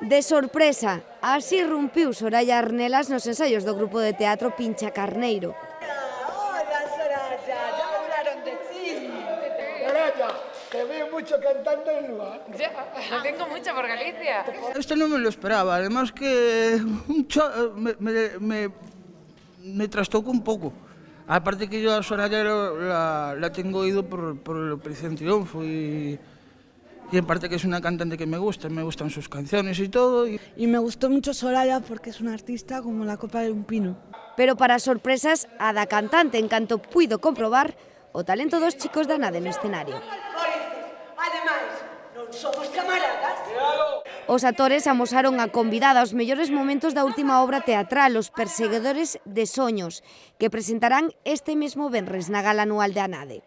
De sorpresa, así irrumpiu Soraya Arnelas nos ensaios do grupo de teatro Pincha Carneiro. Hola, Soraya, ya me hablaron de ti. Soraya, te veo mucho cantando en lugar. Ya, vengo mucho por Galicia. Esto no me lo esperaba, además que me trastocó un poco. Aparte que yo a Soraya la tengo oído por el Operación Triunfo y en parte que es una cantante que me gustan sus canciones y todo. Y me gustó mucho Soraya porque es una artista como la copa de un pino. Pero para sorpresas, a da cantante en canto puido comprobar o talento dos chicos da nada no escenario. Ademais, non somos camaradas. Os actores amosaron a convidada aos mellores momentos da última obra teatral, Os Perseguidores de Soños, que presentarán este mesmo venres na gala anual de Anade.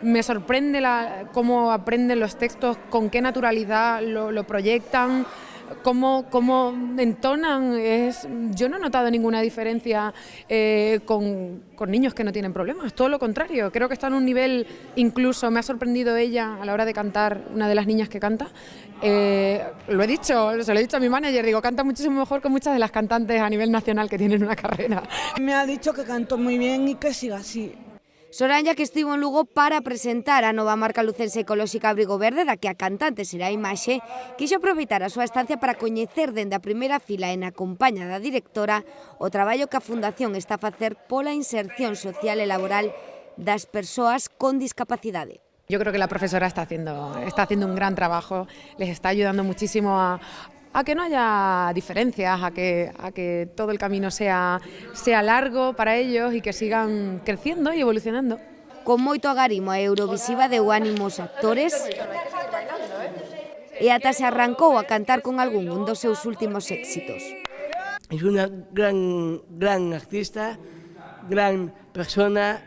Me sorprende cómo aprenden los textos, con qué naturalidad lo proyectan, cómo entonan. Yo no he notado ninguna diferencia con niños que no tienen problemas, todo lo contrario. Creo que está en un nivel, incluso me ha sorprendido ella a la hora de cantar, una de las niñas que canta. Lo he dicho, se lo he dicho a mi manager, digo, canta muchísimo mejor que muchas de las cantantes a nivel nacional que tienen una carrera. Me ha dicho que cantó muy bien y que siga así. Soraya, que estivo en Lugo para presentar a nova marca lucense ecolóxica Abrigo Verde, da que a cantante será a imaxe, quixo aproveitar a súa estancia para coñecer dende a primeira fila e na compaña da directora o traballo que a Fundación está a facer pola inserción social e laboral das persoas con discapacidade. Yo creo que la profesora está haciendo un gran trabajo, les está ayudando muchísimo a que no haya diferencias, a que todo el camino sea largo para ellos y que sigan creciendo y evolucionando. Con moito agarimo a Eurovisiva deu ánimos actores e ata se arrancou a cantar con algún dos seus últimos éxitos. Es una gran artista, gran persona.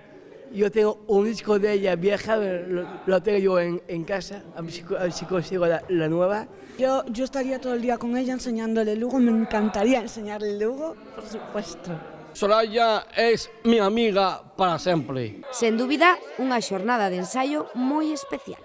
Yo tengo un disco de ella vieja, lo tengo yo en casa, a ver si consigo la nueva. Yo estaría todo el día con ella enseñándole Lugo, me encantaría enseñarle Lugo, por supuesto. Soraya es mi amiga para sempre. Sen dúbida, unha xornada de ensaio moi especial.